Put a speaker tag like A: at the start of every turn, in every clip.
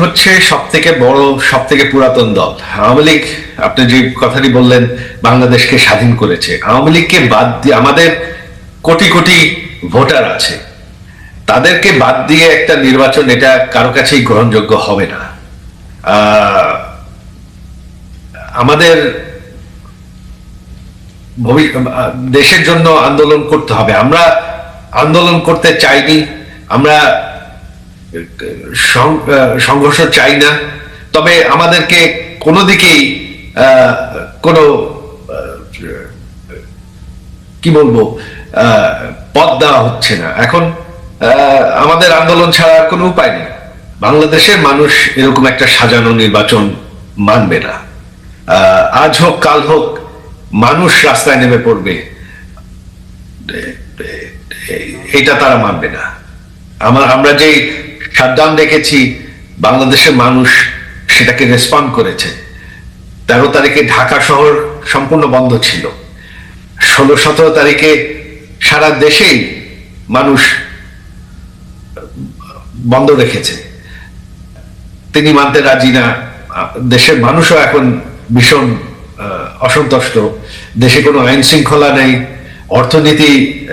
A: হচ্ছে সব থেকে বড়, সব থেকে পুরাতন দল আওয়ামী লীগ। আপনি যে কথাটি বললেন, বাংলাদেশকে স্বাধীন করেছে। আওয়ামী লীগকে বাদ দিয়ে আমাদের কোটি কোটি ভোটার আছে, তাদেরকে বাদ দিয়ে একটা নির্বাচন, এটা কারো কাছেই গ্রহণযোগ্য হবে না। আমাদের দেশের জন্য আন্দোলন করতে হবে। আমরা আন্দোলন করতে চাইনি, আমরা সংঘর্ষ চাই না, তবে আমাদেরকে কোনো দিকেই কোনো কি বলবো পথ দেওয়া হচ্ছে না। এখন আমাদের আন্দোলন ছাড়া আর কোনো উপায় নেই। বাংলাদেশের মানুষ এরকম একটা সাজানো নির্বাচন মানবে না। আজ হোক কাল হোক মানুষ রাস্তায় নেমে পড়বে, এটা তারা মানবে না। আমরা যে শাটডাউন দেখেছি, বাংলাদেশের মানুষ সেটাকে রেসপন্ড করেছে। 13 তারিখে ঢাকা শহর সম্পূর্ণ বন্ধ ছিল, 16-17 তারিখে সারা দেশেই মানুষ বন্ধ রেখেছে। তিনি মানতে রাজি না। দেশের মানুষও এখন ভীষণ অসন্তুষ্ট। দেশে কোনো আইন শৃঙ্খলা নেই, অর্থনীতি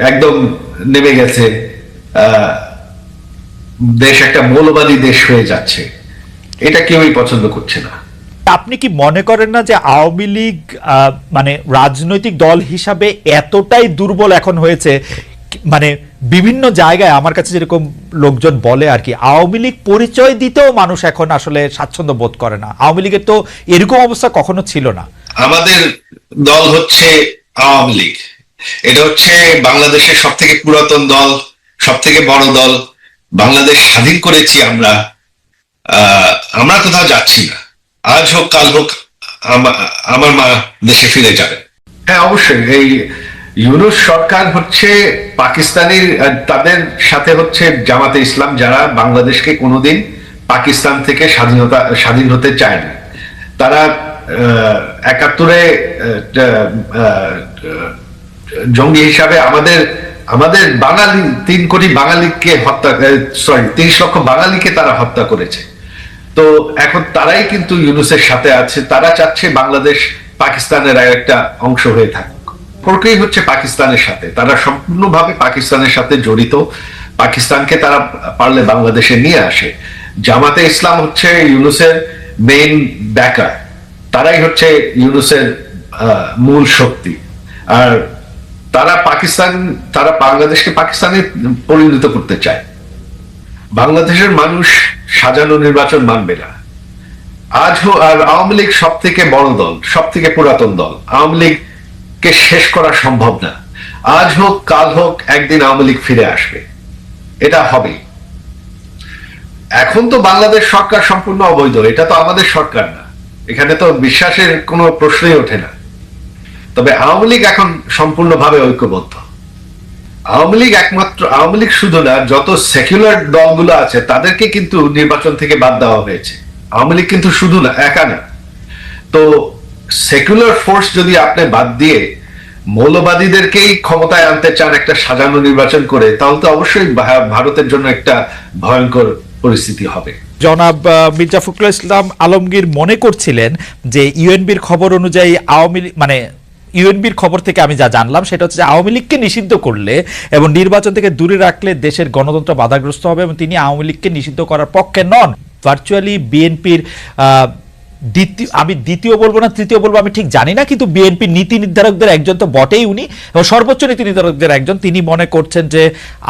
A: একদম নেমে গেছে, দেশ একটা মৌলবাদী দেশ হয়ে যাচ্ছে। এটা কেউই পছন্দ করছে না।
B: আপনি কি মনে করেন না যে আওয়ামী লীগ মানে রাজনৈতিক দল হিসাবে এতটাই দুর্বল এখন হয়েছে? মানে বিভিন্ন জায়গায় আমার কাছে যেরকম লোকজন বলে আর কি, আওয়ামী লীগ পরিচয় দিতেও মানুষ এখন আসলে স্বাচ্ছন্দ্য বোধ করে না। আওয়ামী লীগের তো এরকম অবস্থা কখনো ছিল না।
A: আমাদের দল হচ্ছে আওয়ামী লীগ। এটা হচ্ছে বাংলাদেশের সব থেকে পুরাতন দল, সব থেকে বড় দল। বাংলাদেশ স্বাধীন করেছি আমরা। আমরা কোথাও যাচ্ছি না। আজ হোক কাল হোক আমার মা দেশে ফিরে যাবে। হ্যাঁ, অবশ্যই। এই ইউনূস সরকার হচ্ছে পাকিস্তানি, তাদের সাথে হচ্ছে জামাতে ইসলাম, যারা বাংলাদেশকে কোনোদিন পাকিস্তান থেকে স্বাধীন হতে চায়নি। তারা 71-এ জঙ্গি হিসাবে আমাদের বাঙালি 3 কোটি বাঙালিকে হত্যা, 30 লক্ষ বাঙালিকে তারা হত্যা করেছে। তো এখন তারাই কিন্তু ইউনূসের সাথে আছে। তারা চাচ্ছে বাংলাদেশ পাকিস্তানের একটা অংশ হয়ে থাকুক। সম্পর্কই হচ্ছে পাকিস্তানের সাথে, তারা সম্পূর্ণভাবে পাকিস্তানের সাথে জড়িত। পাকিস্তানকে তারা পারলে বাংলাদেশে নিয়ে আসে। জামাতে ইসলাম হচ্ছে ইউনূসের মেইন ব্যাকার, তারাই হচ্ছে ইউনূসের মূল শক্তি। আর তারা বাংলাদেশকে পাকিস্তানে পরিণত করতে চায়। বাংলাদেশের মানুষ সাজানো নির্বাচন মানবে না। আর আওয়ামী লীগ সব থেকে বড় দল, সব থেকে পুরাতন দল। আওয়ামী লীগকে শেষ করা সম্ভব না। আজ হোক কাল হোক একদিন আওয়ামী লীগ ফিরে আসবে, এটা হবে। এখন তো বাংলাদেশ সরকার সম্পূর্ণ অবৈধ, এটা তো আমাদের সরকার না, এখানে তো বিশ্বাসের কোনো প্রশ্নই ওঠে না। তবে আওয়ামী লীগ এখন সম্পূর্ণভাবে ঐক্যবদ্ধ। আওয়ামী লীগ শুধু না, যত সেকুলার দলগুলো আছে তাদেরকে কিন্তু নির্বাচন থেকে বাদ দেওয়া হয়েছে। আওয়ামী লীগ কিন্তু শুধু না, একা না। তো সেকুলার ফোর্স যদি আপনি বাদ দিয়ে মৌলবাদীদেরকেই ক্ষমতায় আনতে চান একটা সাজানো নির্বাচন করে, তাহলে তো অবশ্যই ভারতের জন্য একটা ভয়ঙ্কর পরিস্থিতি হবে।
B: জনাব মির্জা ফখরুল ইসলাম আলমগীর মনে করছিলেন যে ইউএনবির খবর অনুযায়ী আওয়ামী লীগ, মানে ইউএনবির খবর থেকে আমি যা জানলাম সেটা হচ্ছে যে আওয়ামী লীগকে নিষিদ্ধ করলে এবং নির্বাচন থেকে দূরে রাখলে দেশের গণতন্ত্র বাধাগ্রস্ত হবে, এবং তিনি আওয়ামী লীগকে নিষিদ্ধ করার পক্ষে নন। ভার্চুয়ালি বিএনপির আমি দ্বিতীয় বলবো না তৃতীয় বলবো আমি ঠিক জানি না, কিন্তু বিএনপির নীতি নির্ধারকদের একজন তো বটেই উনি, এবং সর্বোচ্চ নীতি নির্ধারকদের একজন। তিনি মনে করছেন যে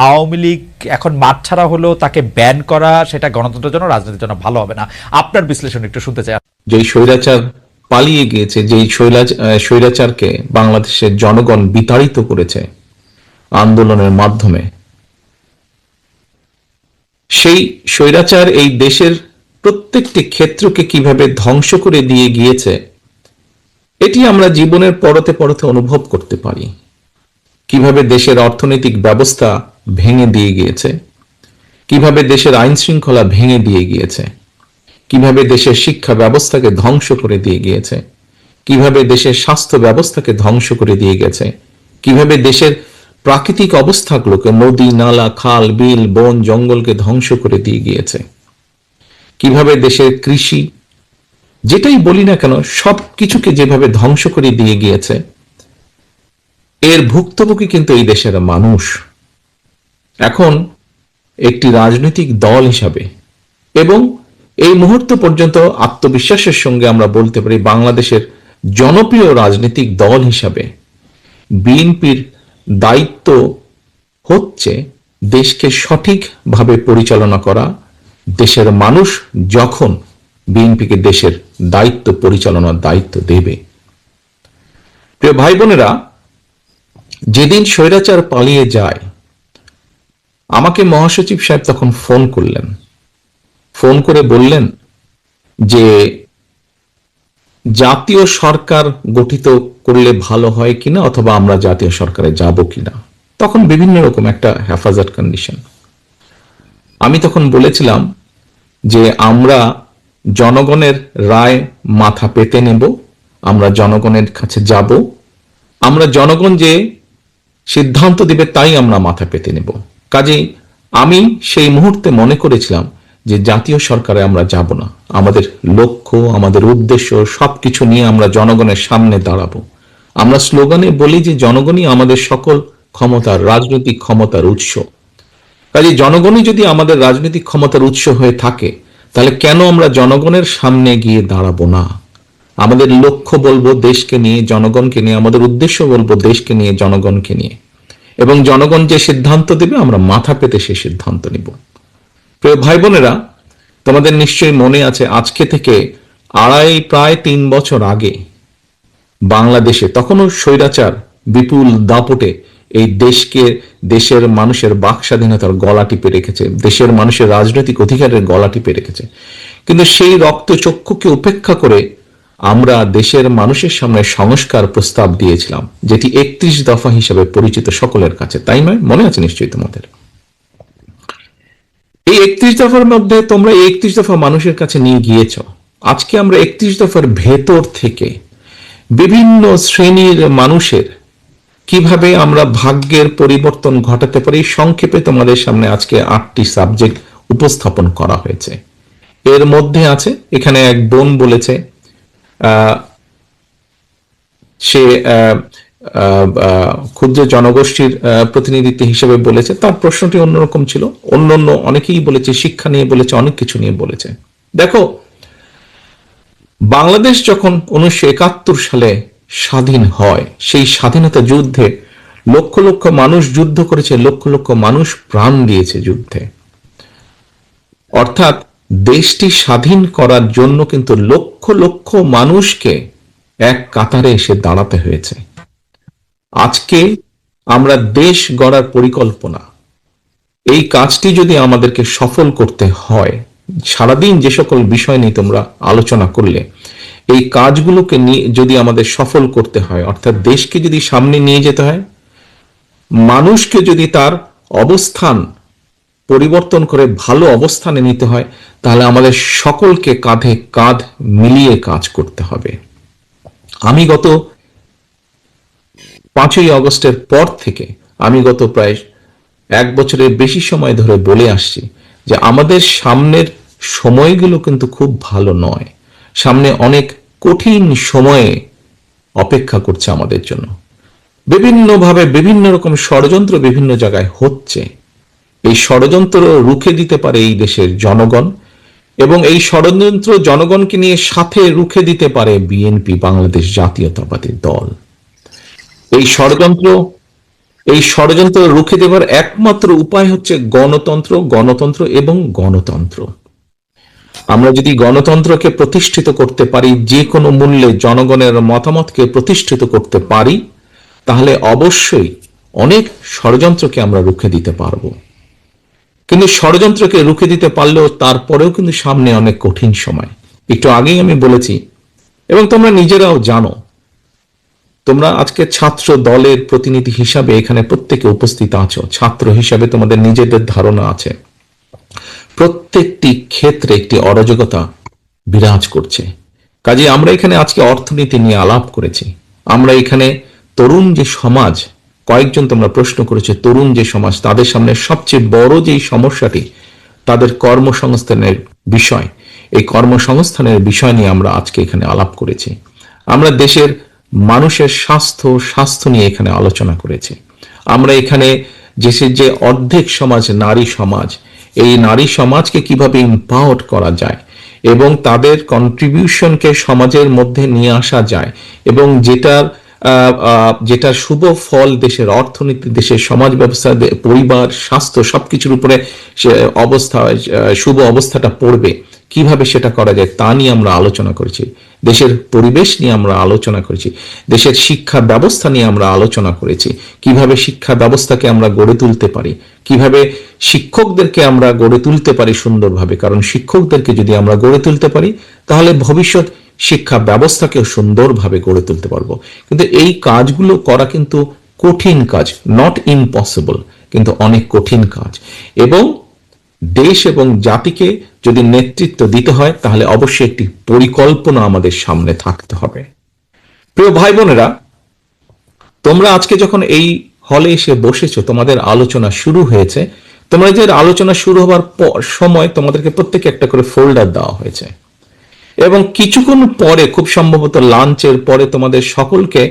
B: আওয়ামী লীগ এখন মাঠ ছাড়া হলেও তাকে ব্যান করা সেটা গণতন্ত্রের জন্য, রাজনীতির জন্য ভালো হবে না। আপনার বিশ্লেষণ একটু শুনতে চাই।
C: যেই স্বৈরাচার পালিয়ে গিয়েছে, যেই স্বৈরাচারকে বাংলাদেশের জনগণ বিতাড়িত করেছে আন্দোলনের মাধ্যমে, সেই স্বৈরাচার এই দেশের প্রত্যেকটি ক্ষেত্রকে কিভাবে ধ্বংস করে দিয়ে গিয়েছে এটি আমরা জীবনের পরতে পরতে অনুভব করতে পারি। কিভাবে দেশের অর্থনৈতিক ব্যবস্থা ভেঙে দিয়ে গিয়েছে, কিভাবে দেশের আইন শৃঙ্খলা ভেঙে দিয়ে গিয়েছে, কিভাবে দেশের শিক্ষা ব্যবস্থাকে ধ্বংস করে দিয়ে গিয়েছে, কিভাবে দেশের স্বাস্থ্য ব্যবস্থাকে ধ্বংস করে দিয়ে গেছে, কিভাবে দেশের প্রাকৃতিক অবস্থাগুলোকে, নদী নালা খাল বিল বন জঙ্গলকে ধ্বংস করে দিয়ে গিয়েছে, কিভাবে দেশের কৃষি, যেটাই বলি না কেন, সব কিছুকে যেভাবে ধ্বংস করে দিয়ে গিয়েছে, এর ভুক্তভোগী কিন্তু এই দেশের মানুষ। এখন একটি রাজনৈতিক দল হিসাবে এবং এই মুহূর্ত পর্যন্ত আত্মবিশ্বাসের সঙ্গে আমরা বলতে পারি বাংলাদেশের জনপ্রিয় রাজনৈতিক দল হিসাবে বিএনপির দায়িত্ব হচ্ছে দেশকে সঠিকভাবে পরিচালনা করা। দেশের মানুষ যখন বিএনপিকে দেশের দায়িত্ব পরিচালনার দায়িত্ব দেবে। প্রিয় ভাই বোনেরা, যেদিন স্বৈরাচার পালিয়ে যায়, আমাকে মহাসচিব সাহেব তখন ফোন করলেন, ফোন করে বললেন যে জাতীয় সরকার গঠিত করলে ভালো হয় কিনা, অথবা আমরা জাতীয় সরকারে যাব কিনা। তখন বিভিন্ন রকম একটা হেফাজত কন্ডিশন। আমি তখন বলেছিলাম যে আমরা জনগণের রায় মাথা পেতে নেব, আমরা জনগণের কাছে যাব, আমরা জনগণ যে সিদ্ধান্ত দিবে তাই আমরা মাথা পেতে নেব। কাজেই আমি সেই মুহূর্তে মনে করেছিলাম যে জাতীয় সরকারে আমরা যাব না, আমাদের লক্ষ্য, আমাদের উদ্দেশ্য সবকিছু নিয়ে আমরা জনগণের সামনে দাঁড়াবো। আমরা স্লোগানে বলি যে জনগণই আমাদের সকল ক্ষমতার, রাজনৈতিক ক্ষমতার উৎস। কাজে জনগণই যদি আমাদের রাজনৈতিক ক্ষমতার উৎস হয়ে থাকে, তাহলে কেন আমরা জনগণের সামনে গিয়ে দাঁড়াবো না? আমাদের লক্ষ্য বলবো দেশকে নিয়ে, জনগণকে নিয়ে, আমাদের উদ্দেশ্য বলবো দেশকে নিয়ে, জনগণকে নিয়ে, এবং জনগণ যে সিদ্ধান্ত দেবে আমরা মাথা পেতে সেই সিদ্ধান্ত নিব। প্রিয় ভাই বোনেরা, তোমাদের নিশ্চয়ই মনে আছে আজকে থেকে প্রায় 3 বছর আগে বাংলাদেশে তখনও স্বৈরাচার বিপুল দাপটে এই দেশকে, দেশের মানুষের বাক স্বাধীনতার গলা টিপে রেখেছে, দেশের মানুষের রাজনৈতিক অধিকারের গলা টিপে রেখেছে। কিন্তু সেই রক্তচক্ষুকে উপেক্ষা করে আমরা দেশের মানুষের সামনে সংস্কার প্রস্তাব দিয়েছিলাম, যেটি 31 দফা হিসেবে পরিচিত সকলের কাছে, তাই নয়? মনে আছে নিশ্চয়ই তোমাদের। এই 31 দফার মধ্যে তোমরা 31 দফা মানুষের কাছে নিয়ে গিয়েছ। আজকে আমরা 31 দফার ভেতর থেকে বিভিন্ন শ্রেণীর মানুষের কিভাবে আমরা ভাগ্যের পরিবর্তন ঘটাতে পারি, সংক্ষেপে তোমাদের সামনে আজকে 8টি সাবজেক্ট উপস্থাপন করা হয়েছে। এর মধ্যে আছে, এখানে এক বোন বলেছে সে ক্ষুদ্র জনগোষ্ঠীর প্রতিনিধিত্ব হিসেবে বলেছে, তার প্রশ্নটি অন্যরকম ছিল। অন্য অনেকেই বলেছে, শিক্ষা নিয়ে বলেছে, অনেক কিছু নিয়ে বলেছে। দেখো, বাংলাদেশ যখন 1971 সালে স্বাধীন হয়, সেই স্বাধীনতা যুদ্ধে লক্ষ লক্ষ মানুষ যুদ্ধ করেছে, লক্ষ লক্ষ মানুষ প্রাণ দিয়েছে যুদ্ধে। অর্থাৎ দেশটি স্বাধীন করার জন্য কিন্তু লক্ষ লক্ষ মানুষকে এক কাতারে এসে দাঁড়াতে হয়েছে। আজকে আমরা দেশ গড়ার পরিকল্পনা, এই কাজটি যদি আমাদেরকে সফল করতে হয়, সারাদিন যে সকল বিষয় নিয়ে তোমরা আলোচনা করলে, এই কাজগুলোকে নিয়ে যদি আমাদের সফল করতে হয়, অর্থাৎ দেশকে যদি সামনে নিয়ে যেতে হয়, মানুষকে যদি তার অবস্থান পরিবর্তন করে ভালো অবস্থানে নিতে হয়, তাহলে আমাদের সকলকে কাঁধে কাঁধ মিলিয়ে কাজ করতে হবে। আমি গত 5ই আগস্টের পর থেকে আমি গত প্রায় 1 বছরের বেশি সময় ধরে বলে আসছি যে আমাদের সামনের সময়গুলো কিন্তু খুব ভালো নয়। সামনে অনেক কঠিন সময়ে অপেক্ষা করছে আমাদের জন্য। বিভিন্নভাবে বিভিন্ন রকম ষড়যন্ত্র বিভিন্ন জায়গায় হচ্ছে। এই ষড়যন্ত্র রুখে দিতে পারে এই দেশের জনগণ, এবং এই ষড়যন্ত্র জনগণকে নিয়ে সাথে রুখে দিতে পারে বিএনপি, বাংলাদেশ জাতীয়তাবাদী দল। এই ষড়যন্ত্র রুখে দেওয়ার একমাত্র উপায় হচ্ছে গণতন্ত্র এবং গণতন্ত্র। আমরা যদি গণতন্ত্রকে প্রতিষ্ঠিত করতে পারি, যে কোনো মূল্যে জনগণের মতামতকে প্রতিষ্ঠিত করতে পারি, তাহলে অবশ্যই অনেক ষড়যন্ত্রকে আমরা রুখে দিতে পারবো। কিন্তু ষড়যন্ত্রকে রুখে দিতে পারলেও তারপরেও কিন্তু সামনে অনেক কঠিন সময়। একটু আগেই আমি বলেছি, এবং তোমরা নিজেরাও জানো, তোমরা আজকে ছাত্র দলের প্রতিনিধি হিসাবে এখানে প্রত্যেকে উপস্থিত আছো, ছাত্র হিসাবে তোমাদের নিজেদের ধারণা আছে। প্রত্যেকটি ক্ষেত্রে একটি অরাজকতা বিরাজ করছে। কাজে আমরা এখানে আজকে অর্থনীতি নিয়ে আলাপ করেছি। আমরা এখানে তরুণ যে সমাজ, কয়েকজন তোমরা প্রশ্ন করেছে, তরুণ যে সমাজ, তাদের সামনে সবচেয়ে বড় যেই সমস্যাটি তাদের কর্মসংস্থানের বিষয়, এই কর্মসংস্থানের বিষয় নিয়ে আমরা আজকে এখানে আলাপ করেছি। আমরা দেশের মানুষের স্বাস্থ্য নিয়ে এখানে আলোচনা করেছি। আমরা এখানে দেশের যে অর্ধেক সমাজ নারী সমাজ, এই নারী সমাজকে কিভাবে ইম্পাওয়ার করা যায় এবং তাদের কন্ট্রিবিউশনকে সমাজের মধ্যে নিয়ে আসা যায়, এবং যেটা শুভ ফল দেশের অর্থনীতি, দেশের সমাজ ব্যবস্থা, পরিবার, স্বাস্থ্য সবকিছুর উপরে সে শুভ অবস্থাটা পড়বে, কিভাবে সেটা করা যায় তা নিয়ে আমরা আলোচনা করেছি। দেশের পরিবেশ নিয়ে আমরা আলোচনা করেছি। দেশের শিক্ষা ব্যবস্থা নিয়ে আমরা আলোচনা করেছি। কিভাবে শিক্ষা ব্যবস্থাকে আমরা গড়ে তুলতে পারি, কিভাবে শিক্ষকদেরকে আমরা গড়ে তুলতে পারি সুন্দরভাবে, কারণ শিক্ষকদেরকে যদি আমরা গড়ে তুলতে পারি তাহলে ভবিষ্যৎ শিক্ষা ব্যবস্থাকেও সুন্দরভাবে গড়ে তুলতে পারবো। কিন্তু এই কাজগুলো করা কিন্তু কঠিন কাজ, নট ইম্পসিবল, কিন্তু অনেক কঠিন কাজ। এবং দেশ এবং জাতিকে যদি নেতৃত্ব দিতে হয় তাহলে অবশ্যই একটি পরিকল্পনা আমাদের সামনে থাকতে হবে। প্রিয় ভাই বোনেরা, তোমরা আজকে যখন এই হলে এসে বসেছো, তোমাদের আলোচনা শুরু হয়েছে, তোমাদের আলোচনা শুরু হওয়ার সময় তোমাদেরকে প্রত্যেকে একটা করে ফোল্ডার দেওয়া হয়েছে, এবং কিছুক্ষণ পরে, খুব সম্ভবত লাঞ্চের পরে, তোমাদের সকলকে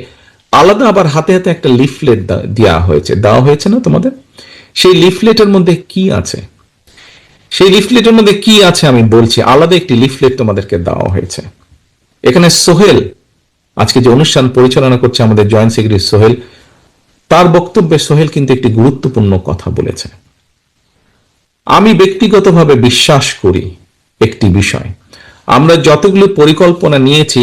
C: আলাদা আবার হাতে হাতে একটা লিফলেট দেওয়া হয়েছে না তোমাদের? সেই লিফলেটের মধ্যে কি আছে? সেই লিফলেটের মধ্যে কি আছে আমি বলছি। আলাদা একটি লিফলেট তোমাদেরকে দেওয়া হয়েছে। এখানে সোহেল, আজকে যে অনুষ্ঠান পরিচালনা করছে আমাদের জয়েন্ট সেক্রেটারি সোহেল, তার বক্তব্যে সোহেল কিন্তু একটি গুরুত্বপূর্ণ কথা বলেছে। আমি ব্যক্তিগতভাবে বিশ্বাস করি একটি বিষয়, আমরা যতগুলো পরিকল্পনা নিয়েছি,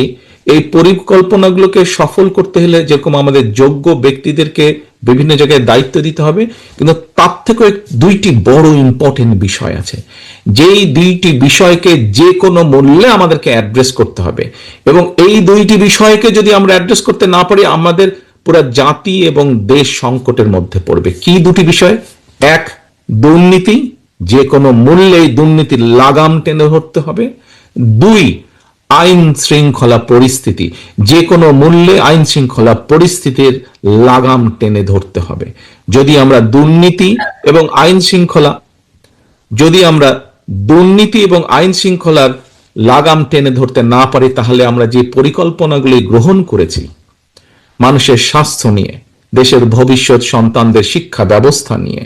C: এই পরিকল্পনাগুলোকে সফল করতে হলে যেরকম আমাদের যোগ্য ব্যক্তিদেরকে বিভিন্ন জায়গায় দায়িত্ব দিতে হবে, কিন্তু তার থেকে দুইটি বড় ইম্পর্টেন্ট বিষয় আছে, যেই দুইটি বিষয়কে যে কোনো মূল্যে আমাদেরকে অ্যাড্রেস করতে হবে। এবং এই দুইটি বিষয়কে যদি আমরা অ্যাড্রেস করতে না পারি, আমাদের পুরো জাতি এবং দেশ সংকটের মধ্যে পড়বে। কি দুটি বিষয়? এক, দুর্নীতি, যে কোনো মূল্যে দুর্নীতির লাগাম টেনে ধরতে হবে। দুই, আইন শৃঙ্খলা পরিস্থিতি, যে কোনো মূল্যে আইন শৃঙ্খলা পরিস্থিতির লাগাম টেনে ধরতে হবে। যদি আমরা দুর্নীতি এবং আইন শৃঙ্খলার লাগাম টেনে ধরতে না পারি, তাহলে আমরা যে পরিকল্পনাগুলি গ্রহণ করেছি মানুষের স্বাস্থ্য নিয়ে, দেশের ভবিষ্যৎ সন্তানদের শিক্ষা ব্যবস্থা নিয়ে,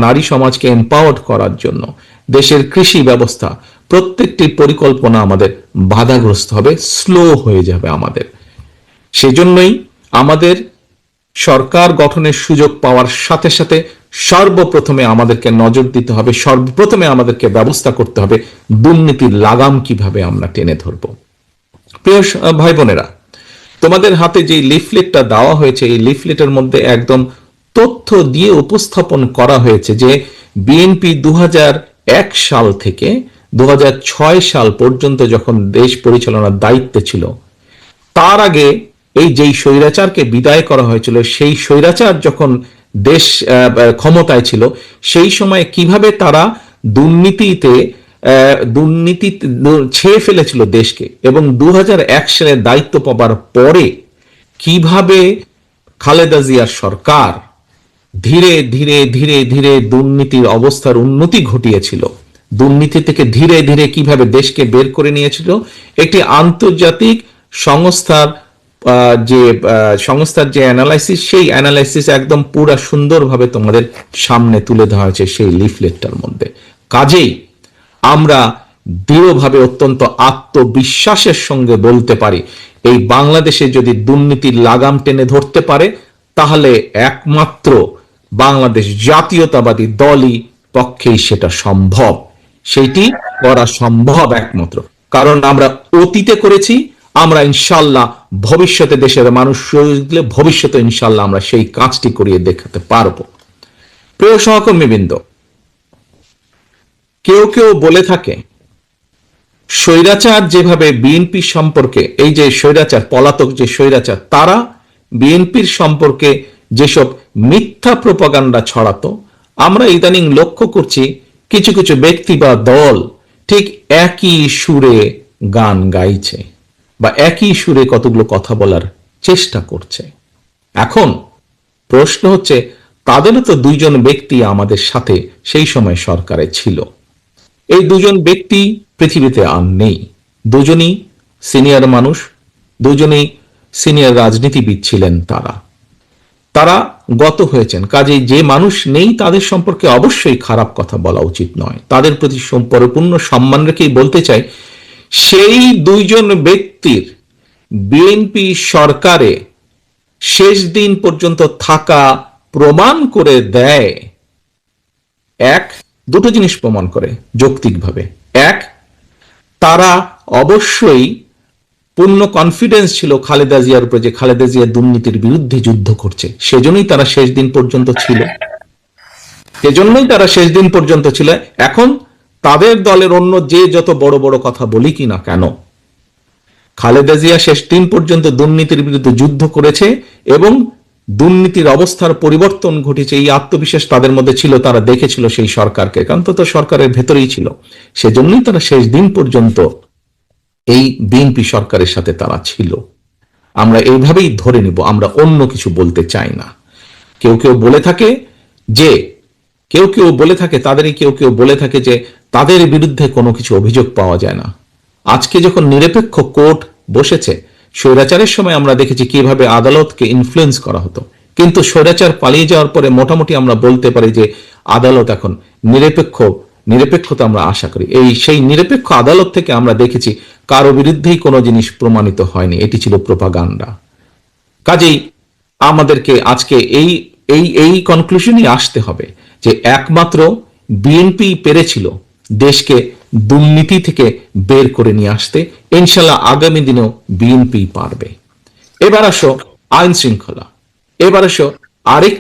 C: নারী সমাজকে এম্পাওয়ার করার জন্য, দেশের কৃষি ব্যবস্থা, প্রত্যেকটি পরিকল্পনা আমাদের বাধাগ্রস্ত হবে, স্লো হয়ে যাবে আমাদের। সেজন্যই আমাদের সরকার গঠনের সুযোগ পাওয়ার সাথে সাথে সর্বপ্রথমে আমাদেরকে নজর দিতে হবে, সর্বপ্রথমে আমাদেরকে ব্যবস্থা করতে হবে দুর্নীতির লাগাম কিভাবে আমরা টেনে ধরব। প্রিয় ভাই বোনেরা, তোমাদের হাতে যে লিফলেটটা দেওয়া হয়েছে, এই লিফলেটের মধ্যে একদম তথ্য দিয়ে উপস্থাপন করা হয়েছে যে বিএনপি 2001 সাল থেকে 2006 সাল পর্যন্ত যখন দেশ পরিচালনার দায়িত্বে ছিল, তার আগে যেই স্বৈরাচারকে বিদায় করা হয়েছিল, সেই স্বৈরাচার যখন দেশ ক্ষমতায় ছিল, সেই সময় কিভাবে তারা দুর্নীতি ছেয়ে ফেলেছিল দেশকে, এবং 2001 সালে দায়িত্ব পাবার পরে কিভাবে খালেদা জিয়ার সরকার ধীরে ধীরে ধীরে ধীরে দুর্নীতির অবস্থার উন্নতি ঘটিয়েছিল, দুর্নীতি থেকে ধীরে ধীরে কিভাবে দেশকে বের করে নিয়েছিল, একটি আন্তর্জাতিক সংস্থার যে অ্যানালাইসিস, সেই অ্যানালাইসিস একদম পুরা সুন্দরভাবে তোমাদের সামনে তুলে দেওয়া হয়েছে সেই লিফলেটটার মধ্যে। কাজেই আমরা দৃঢ়ভাবে, অত্যন্ত আত্মবিশ্বাসের সঙ্গে বলতে পারি, এই বাংলাদেশে যদি দুর্নীতির লাগাম টেনে ধরতে পারে, তাহলে একমাত্র বাংলাদেশ জাতীয়তাবাদী দলই পক্ষেই সেটা সম্ভব। সেটি করা সম্ভব একমাত্র কারণ আমরা অতীতে করেছি, আমরা ইনশাল্লাহ ভবিষ্যতে দেশের মানুষ ভবিষ্যতে ইনশাল্লাহ আমরা সেই কাজটি করিয়ে দেখাতে পারবো। প্রিয় সহকর্মীবৃন্দ, কেউ কেউ বলে থাকে স্বৈরাচার যেভাবে বিএনপি সম্পর্কে, এই যে স্বৈরাচার, পলাতক যে স্বৈরাচার, তারা বিএনপির সম্পর্কে যেসব মিথ্যা প্রপাগান্ডা ছড়াতো, আমরা ইদানিং লক্ষ্য করছি কিছু কিছু ব্যক্তি বা দল ঠিক একই সুরে গান গাইছে বা একই সুরে কতগুলো কথা বলার চেষ্টা করছে। এখন প্রশ্ন হচ্ছে, তাদেরও তো দুইজন ব্যক্তি আমাদের সাথে সেই সময় সরকারে ছিল, এই দুজন ব্যক্তি পৃথিবীতে আর নেই। দুজনই সিনিয়র মানুষ, দুজনেই সিনিয়র রাজনীতিবিদ ছিলেন। তারা গত হয়েছেন। কাজেই যে মানুষ নেই তাদের সম্পর্কে অবশ্যই খারাপ কথা বলা উচিত নয়। তাদের প্রতি পরিপূর্ণ সম্মান রেখেই বলতে চাই, সেই দুইজন ব্যক্তির বিএনপি সরকারে শেষ দিন পর্যন্ত থাকা প্রমাণ করে দেয় দুটো জিনিস প্রমাণ করে যৌক্তিকভাবে। তারা অবশ্যই পূর্ণ কনফিডেন্স ছিল খালেদা জিয়ার উপরে যে খালেদা জিয়া দুর্নীতির বিরুদ্ধে যুদ্ধ করছে, সেজন্যই তারা শেষ দিন পর্যন্ত ছিল। এখন তাদের দলের অন্য যে যত বড় বড় কথা বলি কি না কেন, খালেদা জিয়া শেষ দিন পর্যন্ত দুর্নীতির বিরুদ্ধে যুদ্ধ করেছে এবং দুর্নীতির অবস্থার পরিবর্তন ঘটেছে, এই আত্মবিশ্বাস তাদের মধ্যে ছিল। তারা দেখেছিল সেই সরকারকে, কারণ তো সরকারের ভেতরেই ছিল, সেজন্যই তারা শেষ দিন পর্যন্ত এই বিএনপি সরকারের সাথে তারা ছিল। আমরা এইভাবেই ধরে নিব, আমরা অন্য কিছু বলতে চাই না। কেউ কেউ বলে থাকে যে তাদের বিরুদ্ধে কোনো কিছু অভিযোগ পাওয়া যায় না। আজকে যখন নিরপেক্ষ কোর্ট বসেছে, স্বৈরাচারের সময় আমরা দেখেছি কিভাবে আদালতকে ইনফ্লুয়েন্স করা হতো, কিন্তু স্বৈরাচার পালিয়ে যাওয়ার পরে মোটামুটি আমরা বলতে পারি যে আদালত এখন নিরপেক্ষতা আমরা আশা করি। সেই নিরপেক্ষ আদালত থেকে আমরা দেখেছি কারো বিরুদ্ধেই কোনো জিনিস প্রমাণিত হয়নি, এটি ছিল প্রোপাগান্ডা। কাজেই আমাদেরকে আজকে এই কনক্লুশনই আসতে হবে যে একমাত্র বিএনপি পেরেছিল দেশকে দুর্নীতি থেকে বের করে নিয়ে আসতে। ইনশাল্লাহ আগামী দিনেও বিএনপি পারবে। এবার আসো আইন শৃঙ্খলা, এবার আসো আরেকটি